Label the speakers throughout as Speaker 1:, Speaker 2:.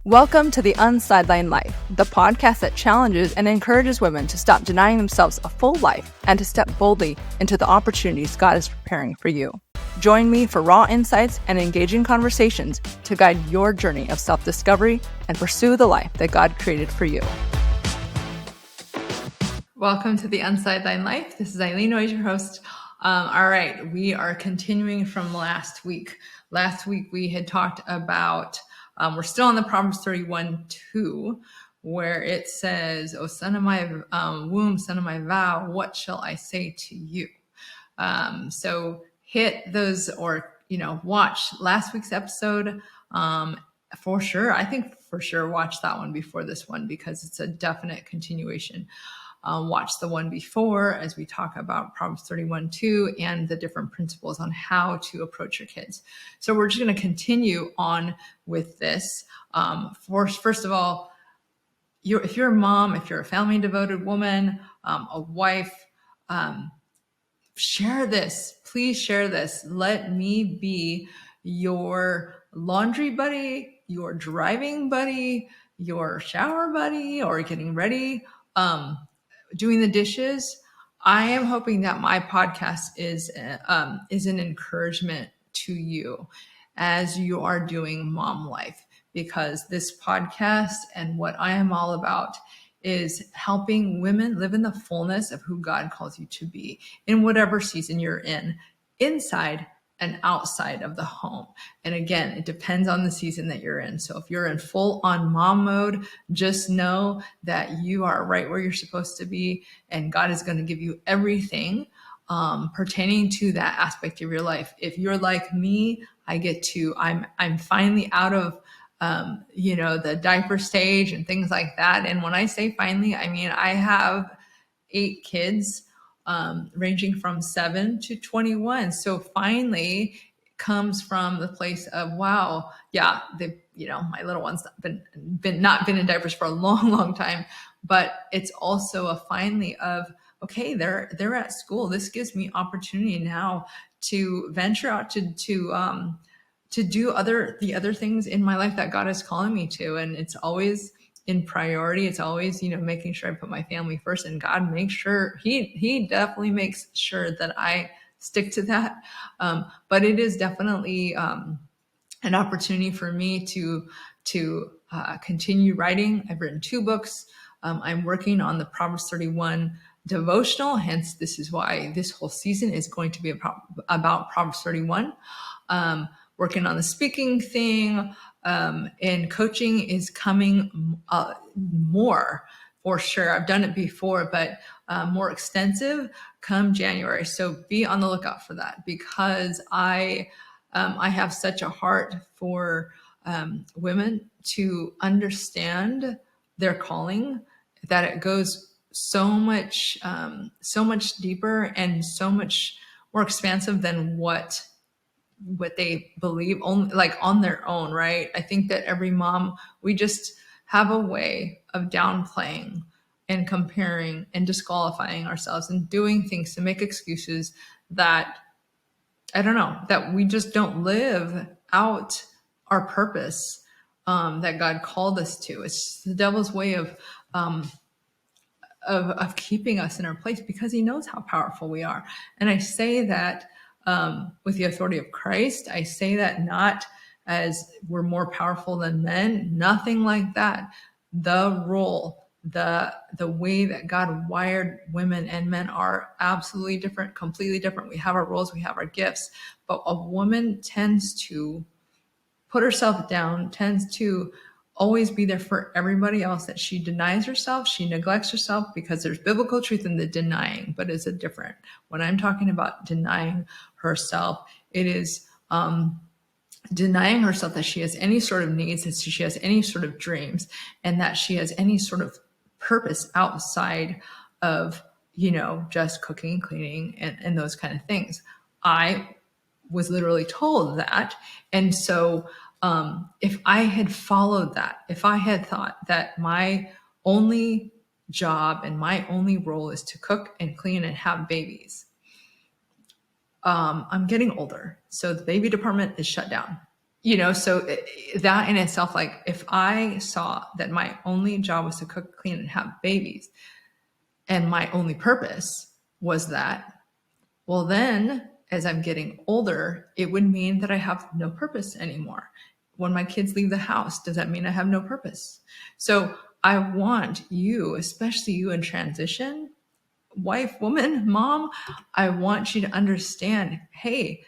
Speaker 1: Welcome to the Unsidelined Life, the podcast that challenges and encourages women to stop denying themselves a full life and to step boldly into the opportunities God is preparing for you. Join me for raw insights and engaging conversations to guide your journey of self-discovery and pursue the life that God created for you. Welcome to the Unsidelined Life. This is Eileen Noyes, your host. All right, we are continuing from last week. Last week we had talked about we're still on the Proverbs 31:2, where it says, "O son of my womb, son of my vow, what shall I say to you?" So hit those, or watch last week's episode for sure. I think for sure watch that one before this one because it's a definite continuation. Watch the one before as we talk about Proverbs 31:2 and the different principles on how to approach your kids. So we're just going to continue on with this. First of all, if you're a mom, if you're a family devoted woman, a wife, share this. Please share this. Let me be your laundry buddy, your driving buddy, your shower buddy, or getting ready. Doing the dishes. I am hoping that my podcast is an encouragement to you as you are doing mom life, because this podcast and what I am all about is helping women live in the fullness of who God calls you to be in whatever season you're in, inside and outside of the home. And again, it depends on the season that you're in. So if you're in full on mom mode, just know that you are right where you're supposed to be, and God is going to give you everything pertaining to that aspect of your life. If you're like me, I'm finally out of the diaper stage and things like that. And when I say finally, I mean I have 8 kids, ranging from 7 to 21. So finally comes from the place of, wow, yeah, my little one's not been in diapers for a long, long time, but it's also a finally of, okay, they're at school. This gives me opportunity now to venture out to do the other things in my life that God is calling me to. And it's always in priority. It's always, making sure I put my family first, and God makes sure he definitely makes sure that I stick to that. But it is definitely an opportunity for me to continue writing. I've written 2 books. I'm working on the Proverbs 31 devotional. Hence, this is why this whole season is going to be about Proverbs 31. Working on the speaking thing. And coaching is coming more for sure. I've done it before, but more extensive come January. So be on the lookout for that, because I have such a heart for women to understand their calling, that it goes so much deeper and so much more expansive than what they believe on their own, right? I think that every mom, we just have a way of downplaying and comparing and disqualifying ourselves and doing things to make excuses that, that we just don't live out our purpose that God called us to. It's the devil's way of keeping us in our place, because he knows how powerful we are. And I say that with the authority of Christ. I say that not as we're more powerful than men, nothing like that. The role, the way that God wired women and men are absolutely different, completely different. We have our roles, we have our gifts, but a woman tends to put herself down, tends to always be there for everybody else, that she denies herself, she neglects herself, because there's biblical truth in the denying, but it's a different. When I'm talking about denying herself, it is denying herself that she has any sort of needs, that she has any sort of dreams, and that she has any sort of purpose outside of, just cooking, cleaning, and those kind of things. I was literally told that. And so if I had followed that, if I had thought that my only job and my only role is to cook and clean and have babies, I'm getting older. So the baby department is shut down. So that in itself, like if I saw that my only job was to cook, clean, and have babies, and my only purpose was that, well, then as I'm getting older, it would mean that I have no purpose anymore. When my kids leave the house, does that mean I have no purpose? So I want you, especially you in transition, wife, woman, mom, I want you to understand, hey,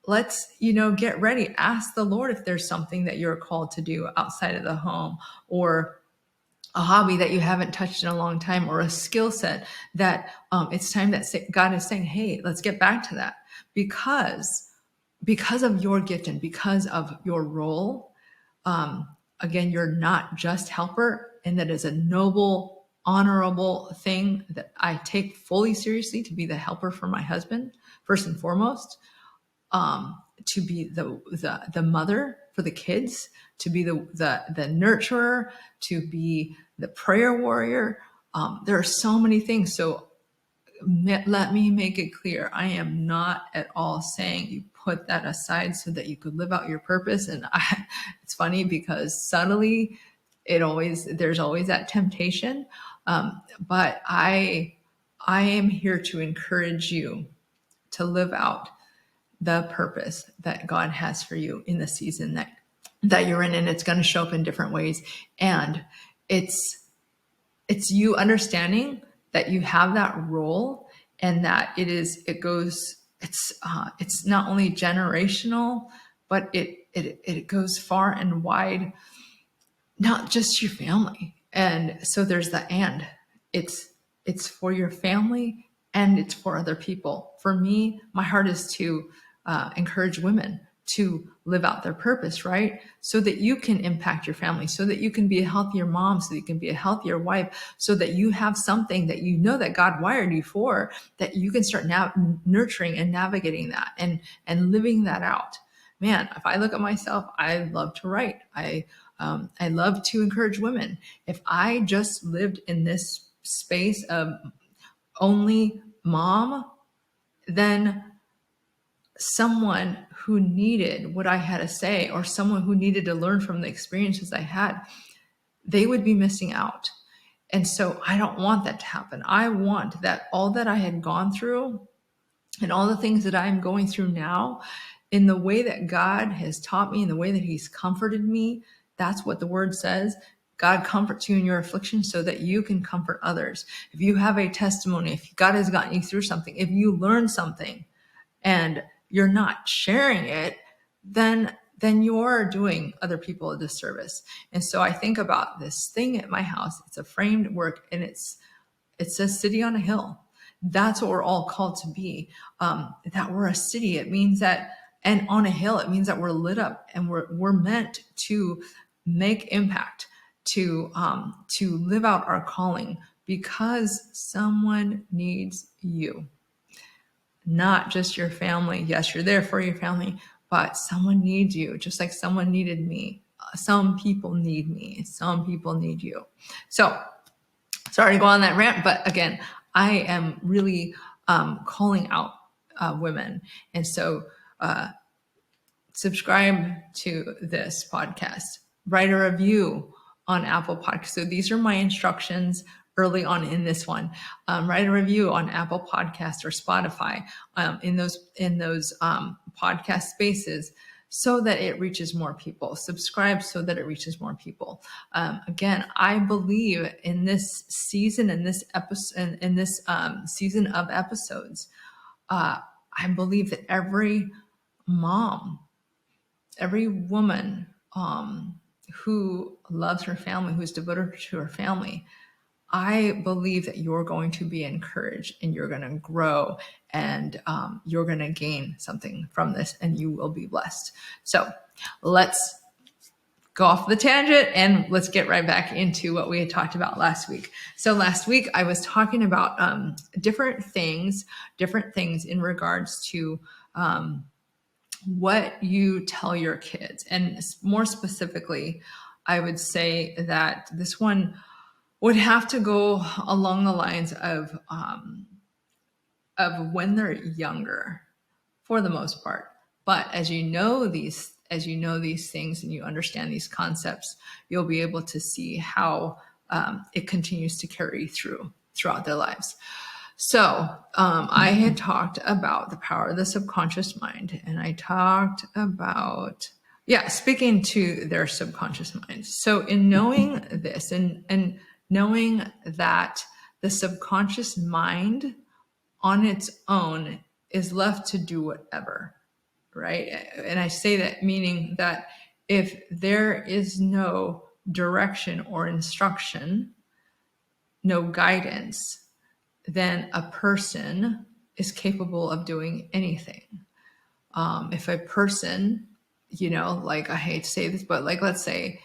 Speaker 1: let's, get ready. Ask the Lord if there's something that you're called to do outside of the home, or a hobby that you haven't touched in a long time, or a skill set that it's time that God is saying, hey, let's get back to that, because of your gift and because of your role. Again, you're not just helper, and that is a noble, honorable thing that I take fully seriously, to be the helper for my husband first and foremost, to be the mother for the kids, to be the nurturer, to be the prayer warrior. There are so many things. So let me make it clear. I am not at all saying you put that aside so that you could live out your purpose. And it's funny because subtly, there's always that temptation. But I am here to encourage you to live out the purpose that God has for you in the season that you're in, and it's going to show up in different ways. And it's you understanding that you have that role, and that it's not only generational, but it goes far and wide, not just your family. And so there's it's for your family, and it's for other people. For me, my heart is to encourage women to live out their purpose, right? So that you can impact your family, so that you can be a healthier mom, so that you can be a healthier wife, so that you have something that you know that God wired you for, that you can start now nurturing and navigating that and living that out. Man, if I look at myself, I love to write. I love to encourage women. If I just lived in this space of only mom, then someone who needed what I had to say, or someone who needed to learn from the experiences I had, they would be missing out. And so I don't want that to happen. I want that all that I had gone through and all the things that I'm going through now, in the way that God has taught me, in the way that he's comforted me, that's what the word says. God comforts you in your affliction so that you can comfort others. If you have a testimony, if God has gotten you through something, if you learned something and you're not sharing it, then you're doing other people a disservice. And so I think about this thing at my house. It's a framed work, and it says city on a hill. That's what we're all called to be. That we're a city. It means that, and on a hill, it means that we're lit up, and we're meant to make impact, to live out our calling, because someone needs you. Not just your family. Yes, you're there for your family, but someone needs you, just like someone needed me. Some people need me. Some people need you. So sorry to go on that rant, but again, I am really calling out women. And so subscribe to this podcast, write a review on Apple Podcasts. So these are my instructions early on in this one. Write a review on Apple Podcasts or Spotify, in those podcast spaces, so that it reaches more people. Subscribe so that it reaches more people. Again, I believe in this season, in this episode, in this season of episodes, I believe that every mom, every woman who loves her family, who's devoted to her family, I believe that you're going to be encouraged, and you're going to grow, and you're going to gain something from this, and you will be blessed. So let's go off the tangent, and let's get right back into what we had talked about last week. So last week I was talking about different things in regards to what you tell your kids. And more specifically, I would say that this one would have to go along the lines of when they're younger, for the most part. But as you know, these as you know these things and you understand these concepts, you'll be able to see how it continues to carry throughout their lives. So I had talked about the power of the subconscious mind, and I talked about, speaking to their subconscious minds. So in knowing this and knowing that the subconscious mind on its own is left to do whatever, right? And I say that meaning that if there is no direction or instruction, no guidance, then a person is capable of doing anything. If a person, like I hate to say this, but like let's say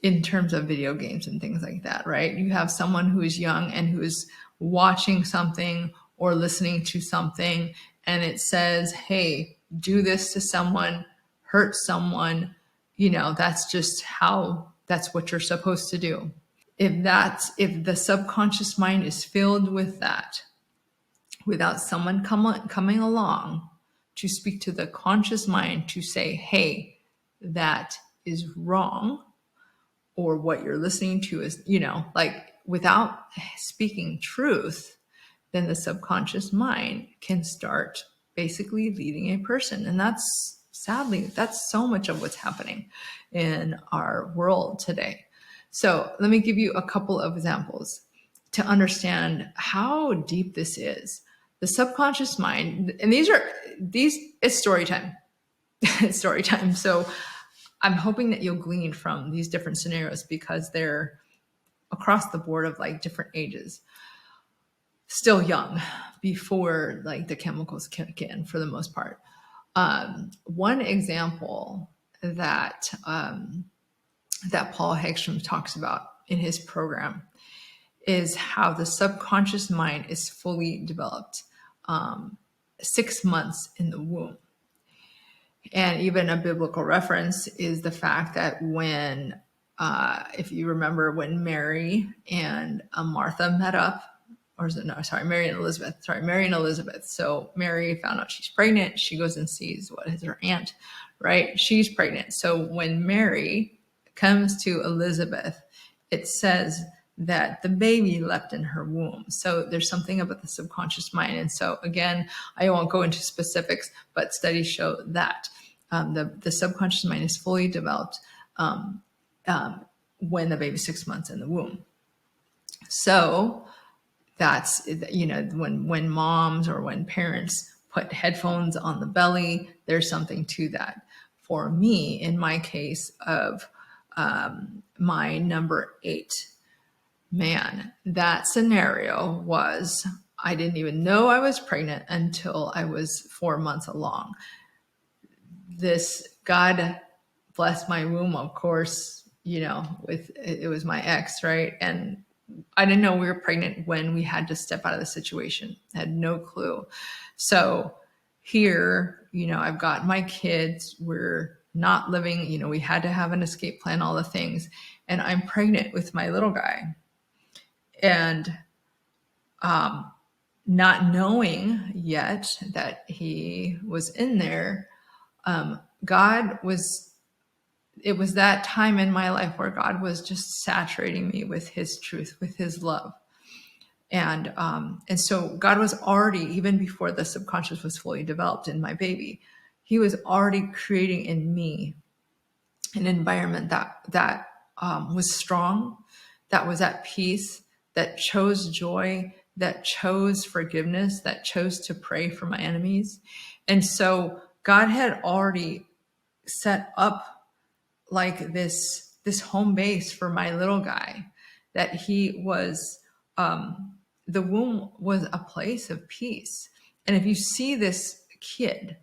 Speaker 1: in terms of video games and things like that, right? You have someone who is young and who is watching something or listening to something, and it says, hey, do this to someone, hurt someone, that's what you're supposed to do. If the subconscious mind is filled with that, without someone coming along to speak to the conscious mind to say, hey, that is wrong, or what you're listening to is, like without speaking truth, then the subconscious mind can start basically leading a person. And that's so much of what's happening in our world today. So let me give you a couple of examples to understand how deep this is. The subconscious mind, and it's story time. It's story time. So I'm hoping that you'll glean from these different scenarios because they're across the board of like different ages, still young before like the chemicals kick in for the most part. One example that Paul Hegstrom talks about in his program is how the subconscious mind is fully developed 6 months in the womb. And even a biblical reference is the fact that when, if you remember when Mary and Martha met up, Mary and Elizabeth. So Mary found out she's pregnant. She goes and sees what is her aunt, right? She's pregnant. So when Mary comes to Elizabeth, it says that the baby leapt in her womb. So there's something about the subconscious mind. And so again, I won't go into specifics, but studies show that the subconscious mind is fully developed when the baby's 6 months in the womb. So that's, when moms or when parents put headphones on the belly, there's something to that. For me, in my case of my number 8, man, that scenario was, I didn't even know I was pregnant until I was 4 months along. This, God bless my womb, of course, it was my ex, right? And I didn't know we were pregnant when we had to step out of the situation. I had no clue. So here, I've got my kids, we're not living, we had to have an escape plan, all the things. And I'm pregnant with my little guy. And not knowing yet that he was in there, it was that time in my life where God was just saturating me with his truth, with his love. And so God was already, even before the subconscious was fully developed in my baby, he was already creating in me an environment that was strong, that was at peace, that chose joy, that chose forgiveness, that chose to pray for my enemies. And so God had already set up like this home base for my little guy, that he was, the womb was a place of peace. And if you see this kid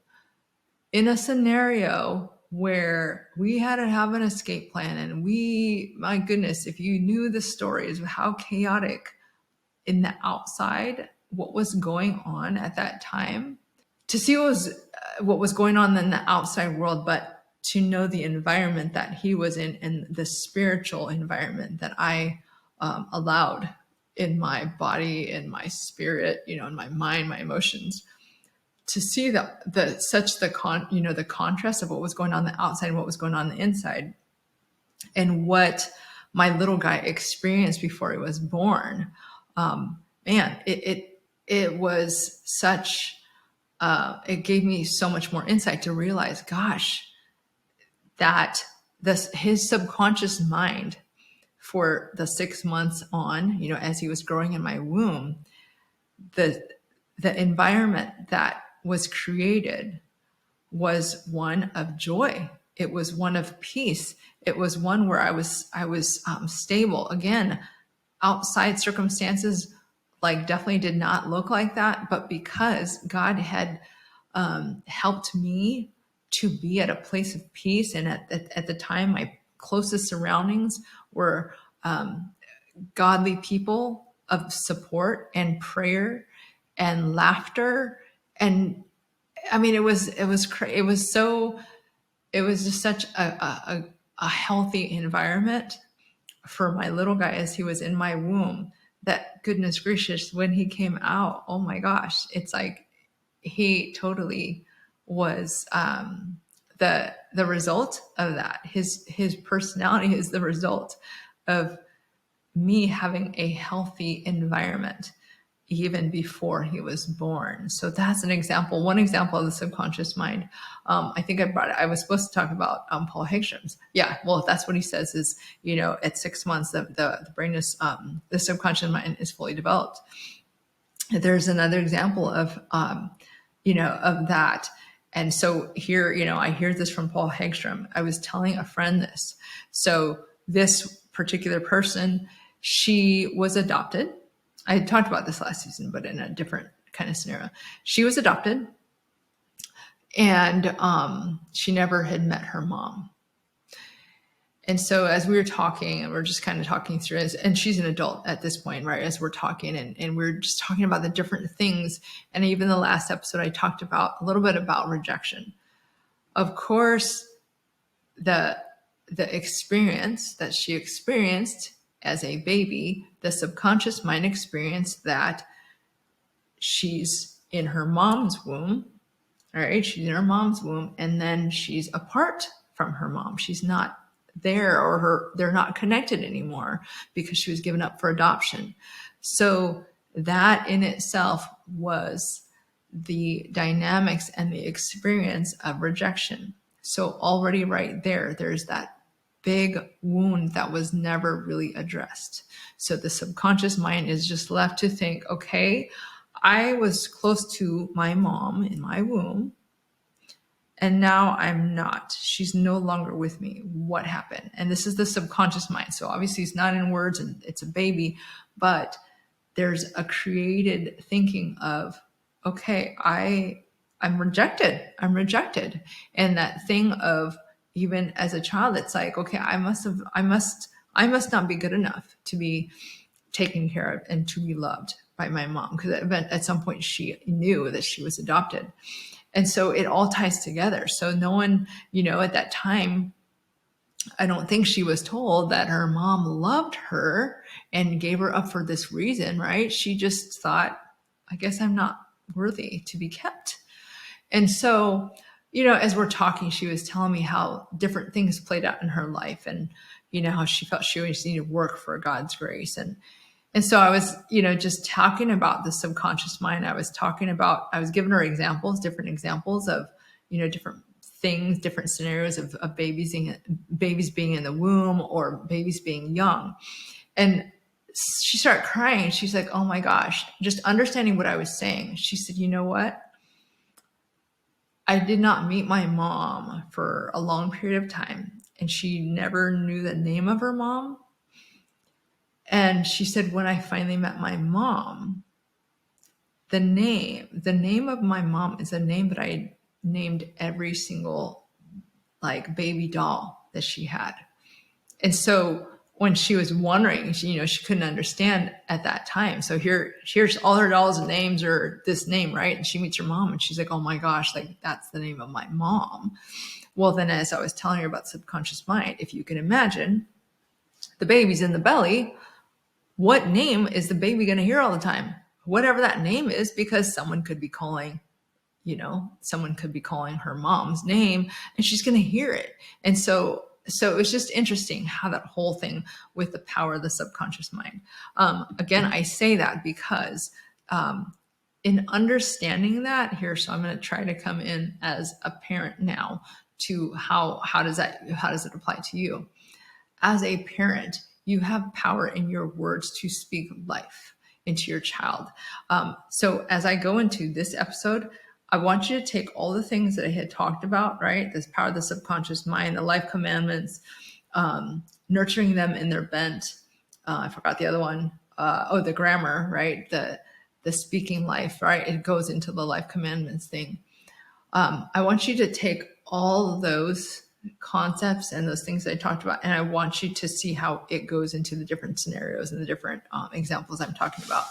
Speaker 1: in a scenario where we had to have an escape plan, and my goodness, if you knew the stories of how chaotic in the outside, what was going on at that time, to see what was going on in the outside world, but to know the environment that he was in and the spiritual environment that I allowed in my body, in my spirit, in my mind, my emotions, to see the contrast of what was going on the outside and what was going on the inside, and what my little guy experienced before he was born. Man, it was such. It gave me so much more insight to realize, gosh, that his subconscious mind for the 6 months on, as he was growing in my womb, the environment that was created was one of joy. It was one of peace. It was one where I was stable. Again, outside circumstances definitely did not look like that, but because God had helped me to be at a place of peace, and at the time, my closest surroundings were godly people of support and prayer and laughter, and I mean, it was just such a healthy environment for my little guy as he was in my womb, that goodness gracious, when he came out, oh my gosh, it's like he totally was the result of that. His personality is the result of me having a healthy environment even before he was born. So that's one example of the subconscious mind. I think I was supposed to talk about Paul Hagstrom's. Yeah, well, that's what he says is, at 6 months, the brain is, the subconscious mind is fully developed. There's another example of, of that. And so here, I hear this from Paul Hagstrom. I was telling a friend this. So this particular person, she was adopted. I had talked about this last season, but in a different kind of scenario. She was adopted, and she never had met her mom. And so as we were talking, and we're just kind of talking through it, and she's an adult at this point, right? As we're talking, and we're just talking about the different things. And even the last episode, I talked about a little bit about rejection. Of course, the experience that she experienced as a baby, the subconscious mind experienced that she's in her mom's womb, all right? She's in her mom's womb, and then she's apart from her mom. She's not there, or they're not connected anymore because she was given up for adoption. So that in itself was the dynamics and the experience of rejection. So already right there's that big wound that was never really addressed. So the subconscious mind is just left to think, okay, I was close to my mom in my womb, and now I'm not. She's no longer with me. What happened? And this is the subconscious mind. So obviously it's not in words and it's a baby, but there's a created thinking of, okay, I'm rejected. I'm rejected. And that thing of, even as a child, it's like, okay, I must not be good enough to be taken care of and to be loved by my mom, because at some point she knew that she was adopted. And so it all ties together. So no one, at that time, I don't think she was told that her mom loved her and gave her up for this reason, right? She just thought, I guess I'm not worthy to be kept. And so, as we're talking, she was telling me how different things played out in her life, and, how she felt she always needed work for God's grace. And so I was, just talking about the subconscious mind. I was giving her different examples of, different things, different scenarios of babies being in the womb, or babies being young. And she started crying. She's like, oh my gosh, just understanding what I was saying. She said, you know what? I did not meet my mom for a long period of time, and she never knew the name of her mom. And she said, when I finally met my mom, the name of my mom is a name that I named every single baby doll that she had. And so when she was wondering, she couldn't understand at that time. So here's all her dolls' names are this name, right? And she meets her mom and she's like, oh my gosh, that's the name of my mom. Well, then as I was telling her about subconscious mind, if you can imagine the baby's in the belly, what name is the baby going to hear all the time? Whatever that name is, because someone could be calling someone could be calling her mom's name and she's going to hear it. And so it's just interesting how that whole thing with the power of the subconscious mind. Again, I say that because in understanding that here, so I'm going to try to come in as a parent now to how does it apply to you? As a parent, you have power in your words to speak life into your child. So as I go into this episode, I want you to take all the things that I had talked about, right? This power of the subconscious mind, the life commandments, nurturing them in their bent. I forgot the other one. The grammar, right? The speaking life, right? It goes into the life commandments thing. I want you to take all of those concepts and those things that I talked about, and I want you to see how it goes into the different scenarios and the different examples I'm talking about.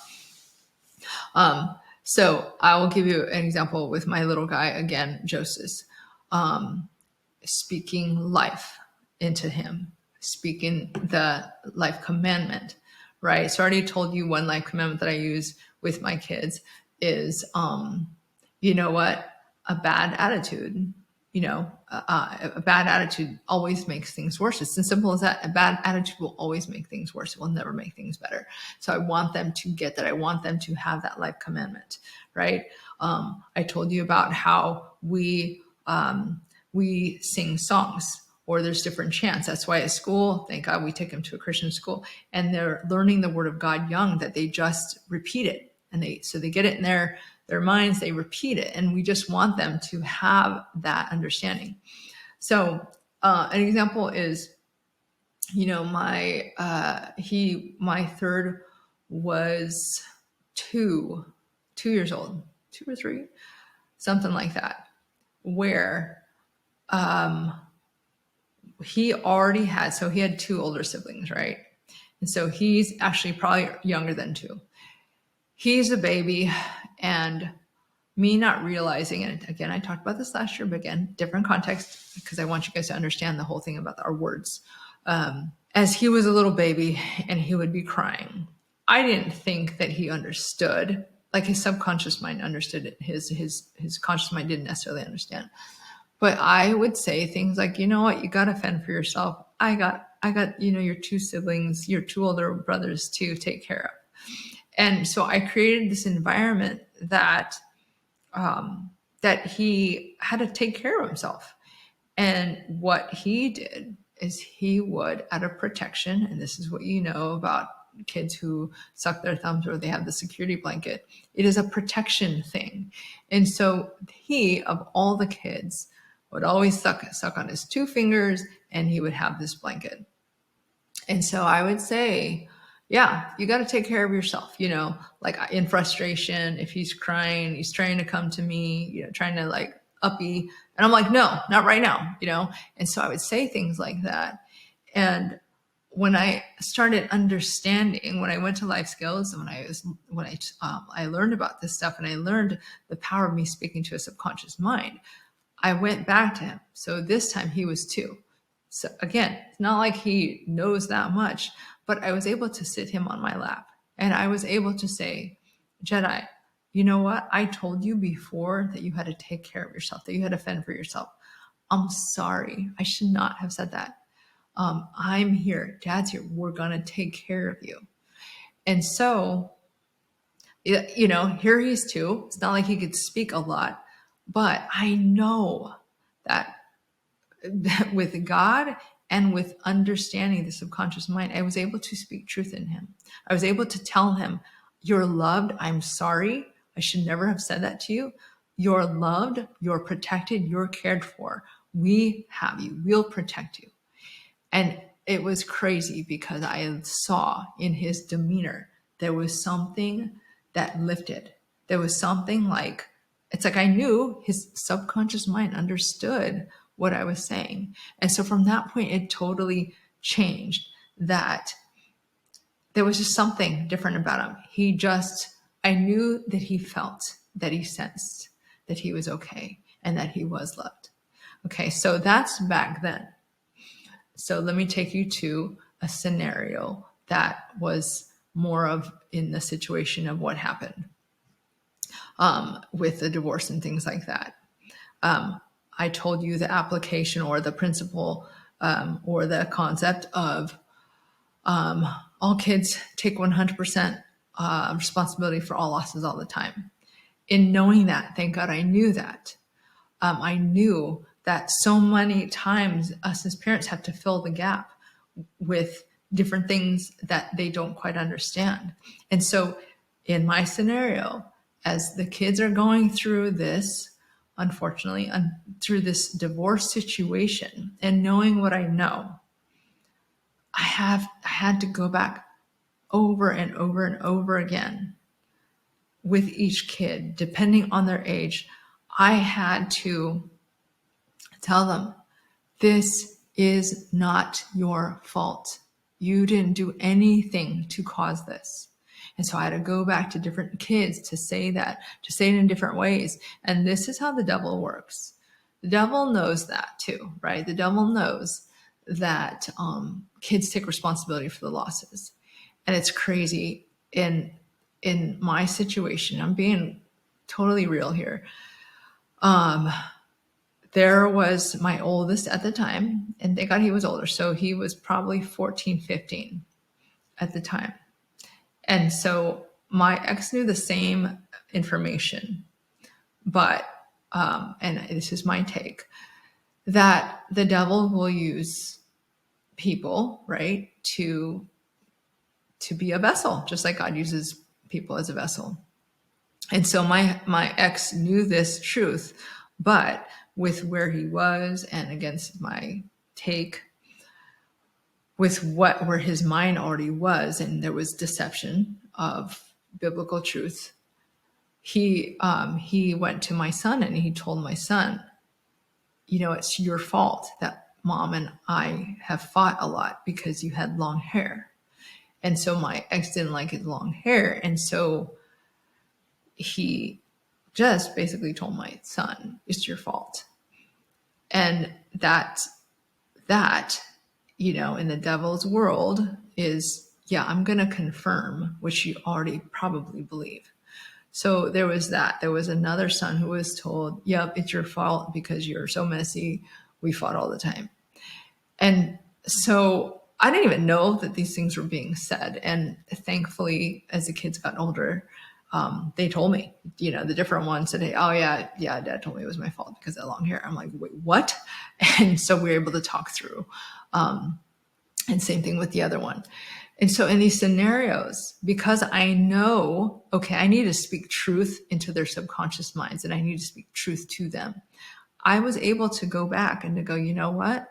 Speaker 1: So I will give you an example with my little guy again, Joseph, speaking life into him, speaking the life commandment, right? So I already told you one life commandment that I use with my kids is, you know what? A bad attitude, a bad attitude always makes things worse. It's as simple as that. A bad attitude will always make things worse. It will never make things better. So I want them to get that. I want them to have that life commandment, right? I told you about how we sing songs, or there's different chants. That's why at school, thank God we take them to a Christian school, and they're learning the word of God young, that they just repeat it. And they get it in their minds, they repeat it. And we just want them to have that understanding. So an example is, my third was two years old, 2 or 3, something like that, where he had 2 older siblings, right? And so he's actually probably younger than 2. He's a baby, and me not realizing it. Again, I talked about this last year, but again, different context, because I want you guys to understand the whole thing about our words. As he was a little baby and he would be crying, I didn't think that he understood. Like his subconscious mind understood it. His conscious mind didn't necessarily understand. But I would say things like, you know what, you got to fend for yourself. I got, your 2 siblings, your 2 older brothers to take care of. And so I created this environment that he had to take care of himself. And what he did is he would, out of protection, and this is what you know about kids who suck their thumbs or they have the security blanket, it is a protection thing. And so he, of all the kids, would always suck on his 2 fingers, and he would have this blanket. And so I would say, yeah, you got to take care of yourself, like in frustration, if he's crying, he's trying to come to me, trying to like uppy. And I'm like, no, not right now, And so I would say things like that. And when I started understanding, when I went to life skills, and I learned about this stuff, and I learned the power of me speaking to a subconscious mind, I went back to him. So this time he was 2. So again, it's not like he knows that much, but I was able to sit him on my lap, and I was able to say, Jedi, you know what? I told you before that you had to take care of yourself, that you had to fend for yourself. I'm sorry. I should not have said that. I'm here. Dad's here. We're going to take care of you. And so, here he's 2. It's not like he could speak a lot, but I know that with God and with understanding the subconscious mind, I was able to speak truth in him. I was able to tell him, you're loved. I'm sorry. I should never have said that to you. You're loved. You're protected. You're cared for. We have you. We'll protect you. And it was crazy because I saw in his demeanor, there was something that lifted. There was something like, it's like I knew his subconscious mind understood what I was saying. And so from that point, it totally changed, that there was just something different about him. I knew that he felt, that he sensed that he was okay and that he was loved. Okay, so that's back then. So let me take you to a scenario that was more of in the situation of what happened. with the divorce and things like that. I told you the application or the principle or the concept of all kids take 100% responsibility for all losses all the time. In knowing that, thank God I knew that. I knew that so many times us as parents have to fill the gap with different things that they don't quite understand. And so in my scenario, as the kids are going through this, unfortunately, through this divorce situation and knowing what I know, I had to go back over and over and over again with each kid, depending on their age. I had to tell them, this is not your fault. You didn't do anything to cause this. And so I had to go back to different kids to say that, to say it in different ways. And this is how the devil works. The devil knows that too, right? The devil knows that kids take responsibility for the losses. And it's crazy. In my situation, I'm being totally real here. There was my oldest at the time, and thank God he was older. So he was probably 14, 15 at the time. And so my ex knew the same information, but, and this is my take, that the devil will use people, right, to be a vessel, just like God uses people as a vessel. And so my ex knew this truth, but with where he was and against my take, with where his mind already was, and there was deception of biblical truth, he went to my son and he told my son, it's your fault that mom and I have fought a lot because you had long hair. And so my ex didn't like his long hair. And so he just basically told my son, it's your fault. And that, in the devil's world is, I'm going to confirm what you already probably believe. So there was that. There was another son who was told, yep, it's your fault because you're so messy. We fought all the time. And so I didn't even know that these things were being said. And thankfully, as the kids got older, they told me, the different ones said, hey, oh yeah, dad told me it was my fault because of that long hair. I'm like, wait, what? And so we were able to talk through. And same thing with the other one. And so in these scenarios, because I know, okay, I need to speak truth into their subconscious minds and I need to speak truth to them, I was able to go back and to go, you know what?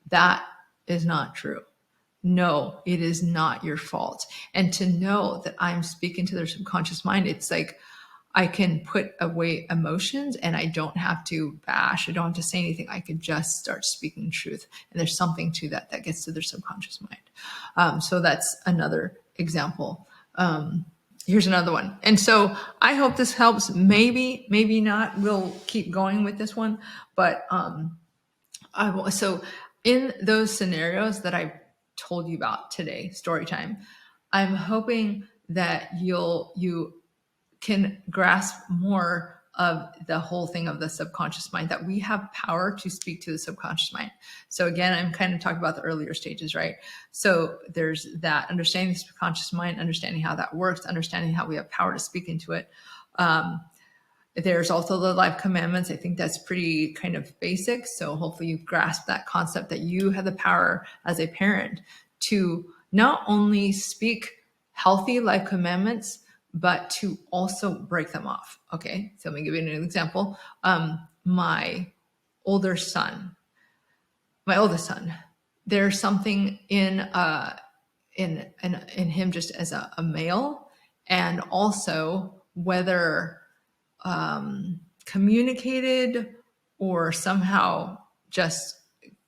Speaker 1: That is not true. No, it is not your fault. And to know that I'm speaking to their subconscious mind, it's like I can put away emotions and I don't have to bash. I don't have to say anything. I could just start speaking truth. And there's something to that gets to their subconscious mind. So that's another example. Here's another one. And so I hope this helps. Maybe, maybe not. We'll keep going with this one. But so in those scenarios that I told you about today, story time, I'm hoping that you can grasp more of the whole thing of the subconscious mind, that we have power to speak to the subconscious mind. So again, I'm kind of talking about the earlier stages, right? So there's that understanding the subconscious mind, understanding how that works, understanding how we have power to speak into it. There's also the life commandments. I think that's pretty kind of basic. So hopefully you grasp that concept that you have the power as a parent to not only speak healthy life commandments, but to also break them off. Okay, so let me give you an example. My oldest son, there's something in him just as a male, and also whether communicated or somehow just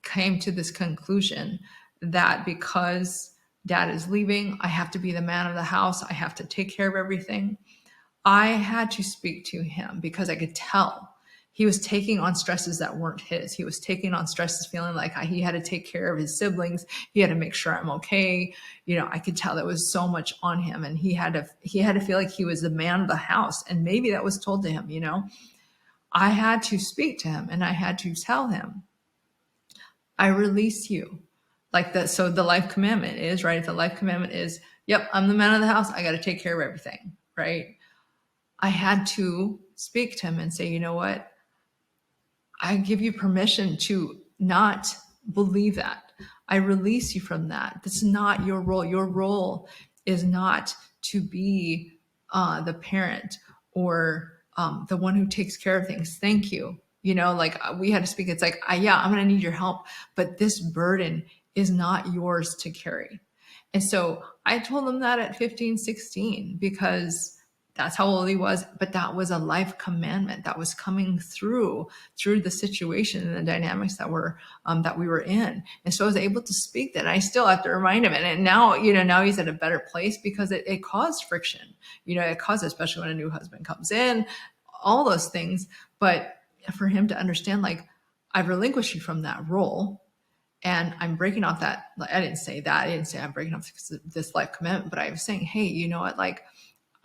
Speaker 1: came to this conclusion that because dad is leaving, I have to be the man of the house. I have to take care of everything. I had to speak to him because I could tell he was taking on stresses that weren't his. He was taking on stresses, feeling like he had to take care of his siblings. He had to make sure I'm okay. I could tell that was so much on him, and he had to feel like he was the man of the house. And maybe that was told to him. I had to speak to him, and I had to tell him, I release you. Like that. So the life commandment is, right? If the life commandment is, yep, I'm the man of the house, I got to take care of everything, right? I had to speak to him and say, you know what? I give you permission to not believe that. I release you from that. This is not your role. Your role is not to be the parent or the one who takes care of things. Thank you. Like we had to speak. It's like, yeah, I'm going to need your help, but this burden is not yours to carry. And so I told him that at 15, 16, because that's how old he was. But that was a life commandment that was coming through the situation and the dynamics that we were in. And so I was able to speak that. I still have to remind him. And now, now he's at a better place, because it caused friction. It caused, especially when a new husband comes in, all those things. But for him to understand, like, I've relinquished you from that role, and I'm breaking off that. I didn't say that. I didn't say I'm breaking off this life commitment, but I was saying, hey, you know what? Like,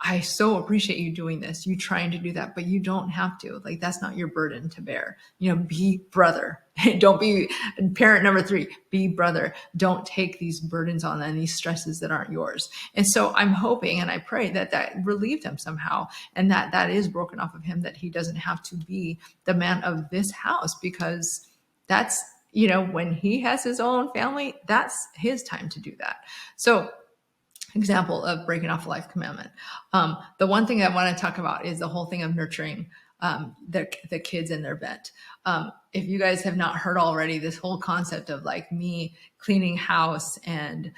Speaker 1: I so appreciate you doing this, you trying to do that, but you don't have to. Like, that's not your burden to bear. Be brother. Don't be parent number 3. Be brother. Don't take these burdens on and these stresses that aren't yours. And so I'm hoping and I pray that relieved him somehow, and that is broken off of him, that he doesn't have to be the man of this house, because that's, when he has his own family, that's his time to do that. So, example of breaking off a life commandment. The one thing I want to talk about is the whole thing of nurturing the kids in their bent. If you guys have not heard already, this whole concept of like me cleaning house, and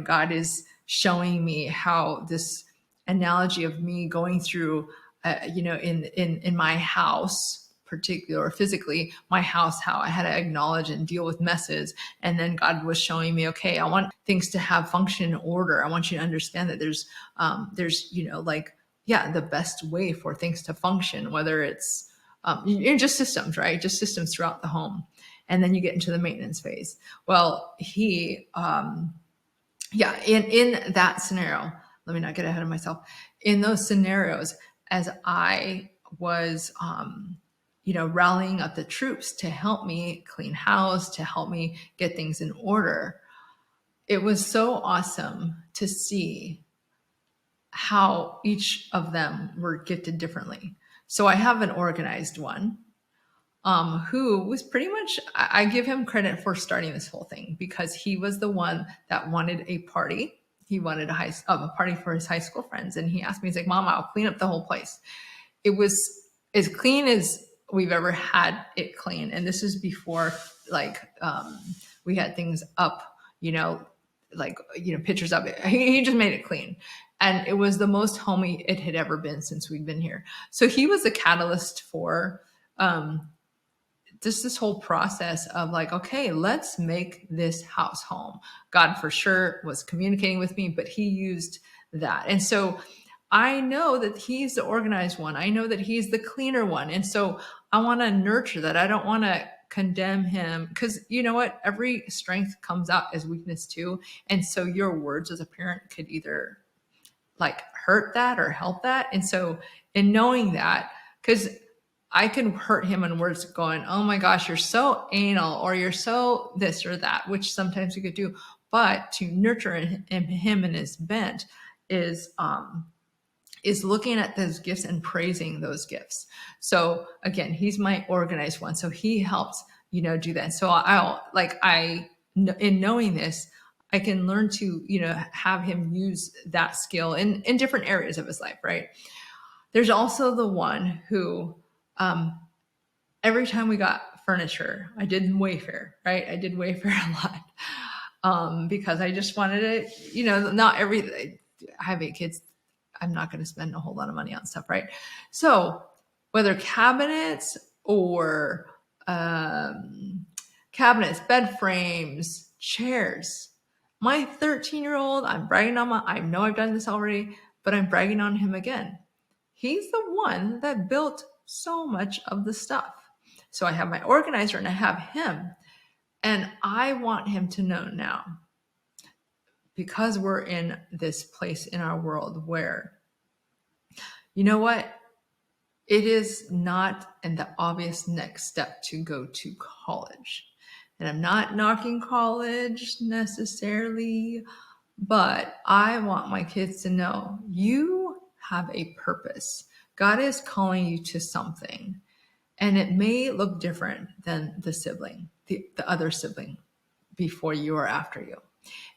Speaker 1: God is showing me how this analogy of me going through in my house, particular physically, my house, how I had to acknowledge and deal with messes. And then God was showing me, okay, I want things to have function and order. I want you to understand that there's the best way for things to function, whether it's just systems, right? Just systems throughout the home. And then you get into the maintenance phase. Well, he, in that scenario, let me not get ahead of myself. In those scenarios, as I was, rallying up the troops to help me clean house, to help me get things in order, it was so awesome to see how each of them were gifted differently. So I have an organized one, who was pretty much, I give him credit for starting this whole thing, because he was the one that wanted a party. He wanted a party for his high school friends. And he asked me, he's like, Mom, I'll clean up the whole place. It was as clean as we've ever had it clean. And this is before we had things up, pictures of it. He just made it clean. And it was the most homey it had ever been since we'd been here. So he was a catalyst for just this whole process of like, okay, let's make this house home. God for sure was communicating with me, but he used that. And so I know that he's the organized one. I know that he's the cleaner one. And so I want to nurture that. I don't want to condemn him, because you know what? Every strength comes out as weakness too. And so your words as a parent could either like hurt that or help that. And so in knowing that, because I can hurt him in words going, oh my gosh, you're so anal, or you're so this or that, which sometimes you could do. But to nurture him and his bent is looking at those gifts and praising those gifts. So again, he's my organized one. So he helps, do that. So in knowing this, I can learn to, have him use that skill in different areas of his life, right? There's also the one who, every time we got furniture, I did Wayfair, right? I did Wayfair a lot, because I just wanted to, I have 8 kids. I'm not going to spend a whole lot of money on stuff, right? So whether cabinets or bed frames, chairs, my 13-year-old, I know I've done this already, but I'm bragging on him again. He's the one that built so much of the stuff. So I have my organizer and I have him. And I want him to know now, because we're in this place in our world where, you know what? It is not in the obvious next step to go to college. And I'm not knocking college necessarily, but I want my kids to know you have a purpose. God is calling you to something, and it may look different than the sibling, the other sibling before you or after you.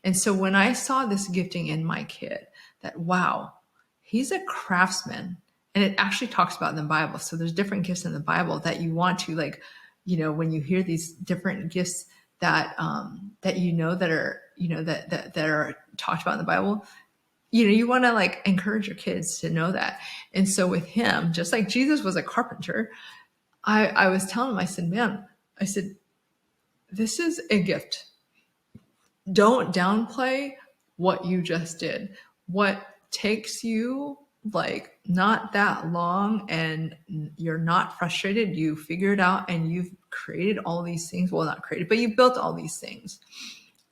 Speaker 1: And so when I saw this gifting in my kid, that wow, he's a craftsman, and it actually talks about in the Bible. So there's different gifts in the Bible that you want to, like, you know, when you hear these different gifts that that that are that are talked about in the Bible, you want to like encourage your kids to know that. And so with him, just like Jesus was a carpenter, I was telling him, I said, man, I said, this is a gift. Don't downplay what you just did. What takes you like not that long and you're not frustrated, you figure it out and you've created all these things. Well, not created, but you built all these things.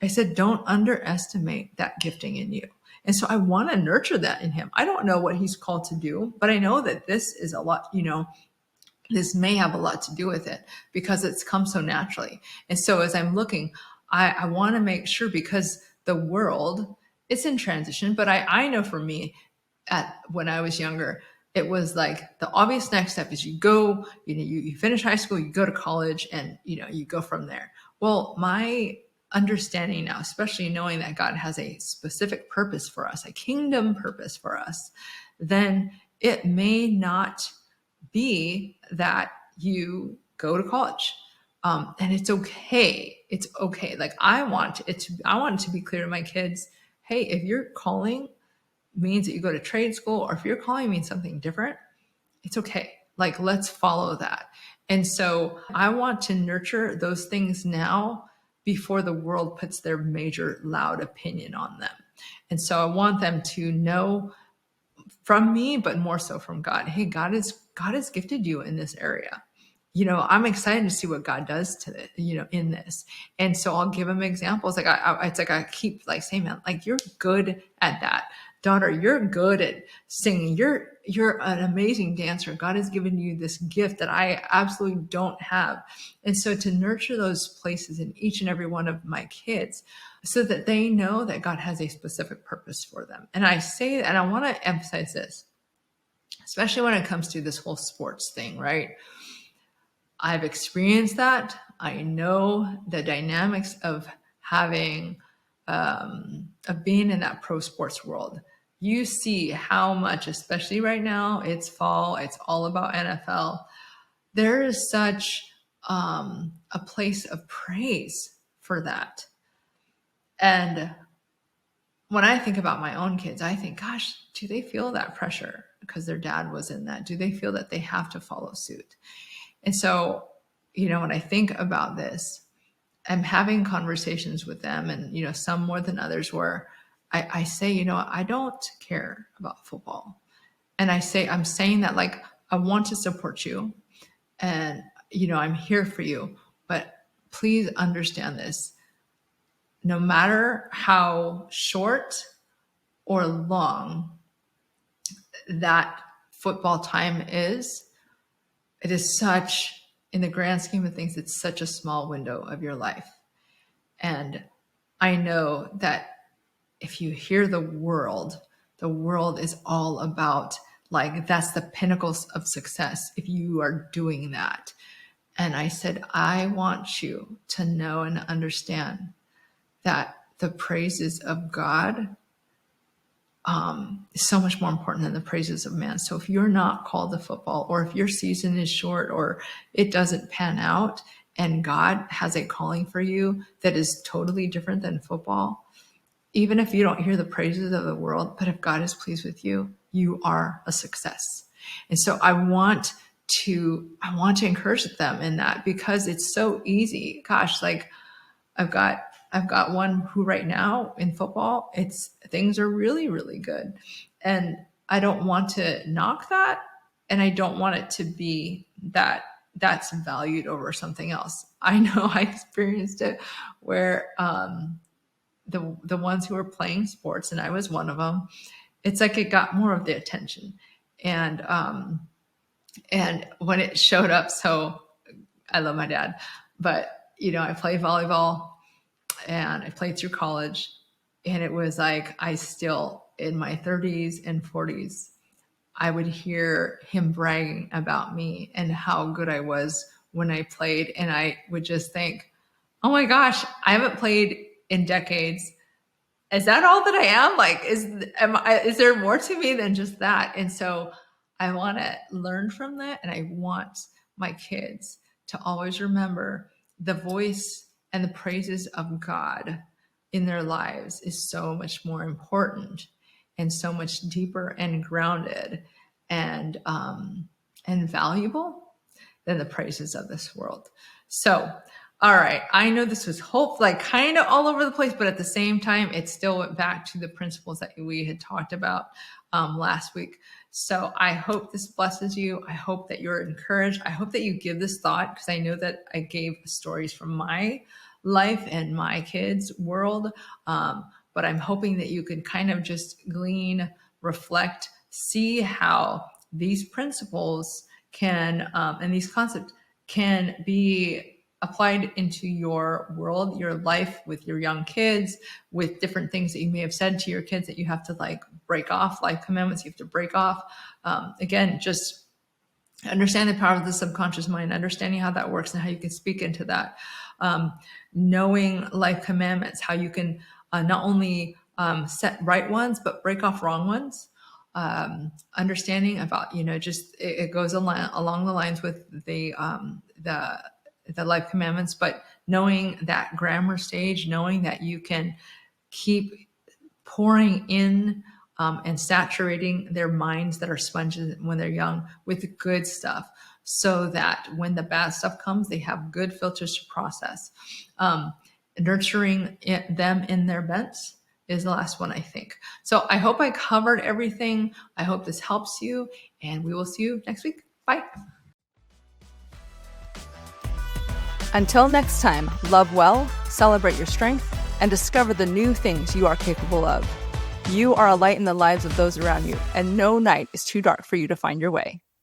Speaker 1: I said, don't underestimate that gifting in you. And so I want to nurture that in him. I don't know what he's called to do, but I know that this is a lot, this may have a lot to do with it because it's come so naturally. And so as I'm looking, I want to make sure, because the world, it's in transition, but I know for me, when I was younger, it was like the obvious next step is you go, you finish high school, you go to college, and you go from there. Well, my understanding now, especially knowing that God has a specific purpose for us, a kingdom purpose for us, then it may not be that you go to college. And it's okay. It's okay. Like I want it to be clear to my kids, hey, if your calling means that you go to trade school, or if your calling means something different, it's okay. Like, let's follow that. And so I want to nurture those things now before the world puts their major loud opinion on them. And so I want them to know from me, but more so from God. Hey, God has gifted you in this area. I'm excited to see what God does to it, in this. And so I'll give him examples. Like it's like I keep like saying, man, like you're good at that. Daughter, you're good at singing. You're an amazing dancer. God has given you this gift that I absolutely don't have. And so to nurture those places in each and every one of my kids, so that they know that God has a specific purpose for them. And I say, and I want to emphasize this, especially when it comes to this whole sports thing, right? I've experienced that. I know the dynamics of having, of being in that pro sports world. You see how much, especially right now, it's fall, it's all about NFL. There is such a place of praise for that. And when I think about my own kids, I think, gosh, do they feel that pressure because their dad was in that? Do they feel that they have to follow suit? And so, when I think about this, I'm having conversations with them, and, some more than others, where I say, I don't care about football. And I'm saying that, like, I want to support you and, I'm here for you, but please understand this. No matter how short or long that football time is, it is such, in the grand scheme of things, it's such a small window of your life. And I know that if you hear the world is all about, like, that's the pinnacles of success if you are doing that. And I said, I want you to know and understand that the praises of God is so much more important than the praises of man. So if you're not called to football, or if your season is short, or it doesn't pan out, and God has a calling for you that is totally different than football, even if you don't hear the praises of the world, but if God is pleased with you, you are a success. And so I want to encourage them in that, because it's so easy. Gosh, like I've got one who right now in football, things are really, really good. And I don't want to knock that, And I don't want it to be that that's valued over something else. I know I experienced it where the ones who were playing sports, and I was one of them, it's like it got more of the attention. And when it showed up, so I love my dad, but I played volleyball and I played through college, and it was like I still, in my 30s and 40s, I would hear him bragging about me and how good I was when I played. And I would just think, oh my gosh, I haven't played in decades. Is that all that I am? Like, is there more to me than just that? And so I want to learn from that. And I want my kids to always remember the voice and the praises of God in their lives is so much more important and so much deeper and grounded and valuable than the praises of this world. So, all right, I know this was like kind of all over the place, but at the same time, it still went back to the principles that we had talked about last week. So I hope this blesses you. I hope that you're encouraged. I hope that you give this thought, because I know that I gave stories from my life and my kids' world. But I'm hoping that you can kind of just glean, reflect, see how these principles can, and these concepts can be applied into your world, your life, with your young kids, with different things that you may have said to your kids that you have to like break off, life commandments you have to break off. Again, just understand the power of the subconscious mind, understanding how that works and how you can speak into that. Knowing life commandments, how you can not only set right ones, but break off wrong ones. Understanding about, just it goes along the lines with the life commandments, but knowing that grammar stage, knowing that you can keep pouring in and saturating their minds that are sponges when they're young with good stuff, so that when the bad stuff comes, they have good filters to process. Nurturing them in their bents is the last one, I think. So I hope I covered everything. I hope this helps you, and we will see you next week. Bye.
Speaker 2: Until next time, love well, celebrate your strength, and discover the new things you are capable of. You are a light in the lives of those around you, and no night is too dark for you to find your way.